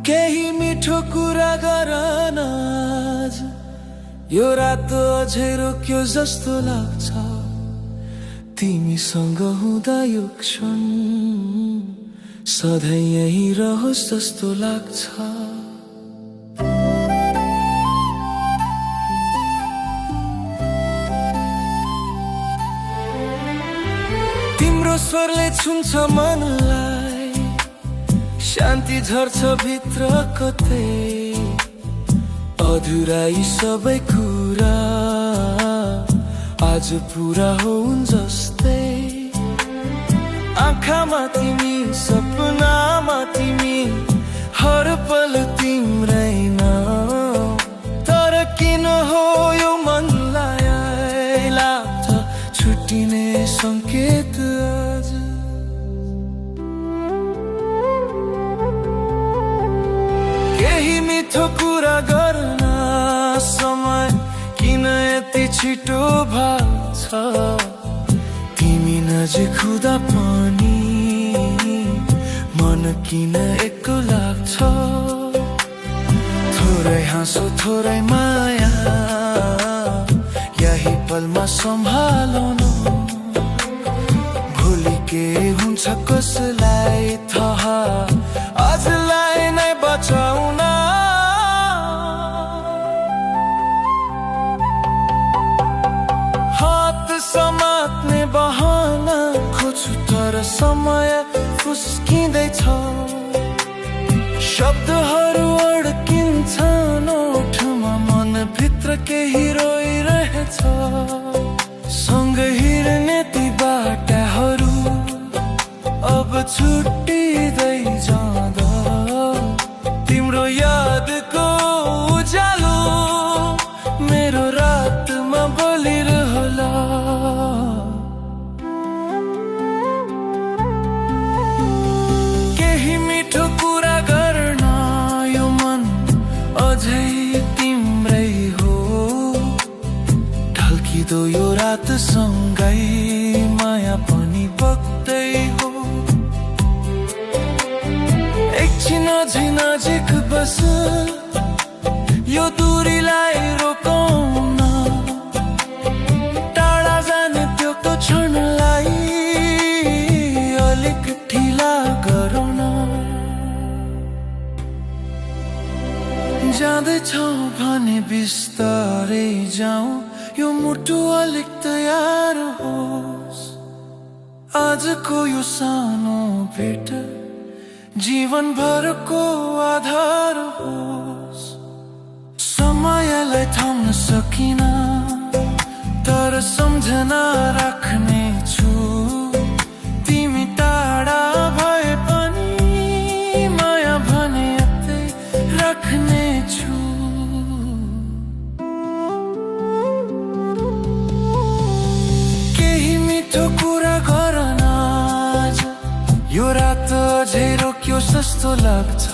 केही मिठो कुरा गर न आज, यो रात अझै रोक्यो जस्तो लाग्छ। तिमीसँग हुँदा यो क्षण सधैँ यही रहोस् जस्तो लाग्छ। तिम्रो स्वरले छुन्छ मनलाई, शान्ति झर्छ भित्र कतै। अधुरा यी सबै कुरा आज पुरा हुन् जस्तै। आँखामा तिमी, सपनामा तिमी, हर पल तिम्रै नाम। तर किन हो यो मनलाई लाग्छ छुट्टिने संकेत आज। केही मिठो कुरा गर्न समय किन यति छिटो भाग्छ। तिमी नजिक हुँदा पनि मन किन एक्लो लाग्छ। थोरै हाँसो थोरै माया यही पलमा सम्हालौँ न। भोलि के हुन्छ कसलाई थाहा, आजलाई नै बचाउन। हात समात्ने बहाना खोज्छु तर समय फुस्किँदैछ। शब्दहरू अड्किन्छन् ओठमा, मनभित्र केही रोइरहेछ। सँगै हिँड्ने ती बाटाहरू अब छुट्टिँदै जाँदा, तिम्रो यादको उज्यालो मेरो रातमा बलिरहला। केही मिठो कुरा गर्न यो मन अझै तिम्रै हो। ढल्किदो यो रातसँगै माया पनि बग्दै हो। एकछिन अझै नजिक बस, यो दूरीलाई रोकौँ न। टाढा जाने त्यो क्षणलाई अलिक ढिला गरौँ न। जाँदैछौ भने बिस्तारै जाउँ, यो मुटु अलिक तयार होस्। आजको यो सानो भेट जीवनभरको आधार होस्। समयलाई थाम्न सकिन तर सम्झना राख्ने छु। तिमी टाढा भए पनि माया भने यतै राख्ने छु। केही मिठो कुरा गर न आज, यो रात अझै रोक्यो जस्तो लाग्छ।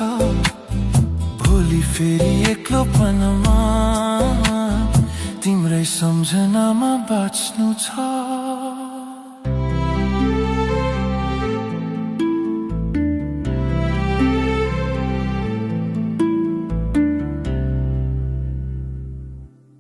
भोलि फेरि एक्लोपनमा तिम्रै सम्झनामा बाँच्नु छ।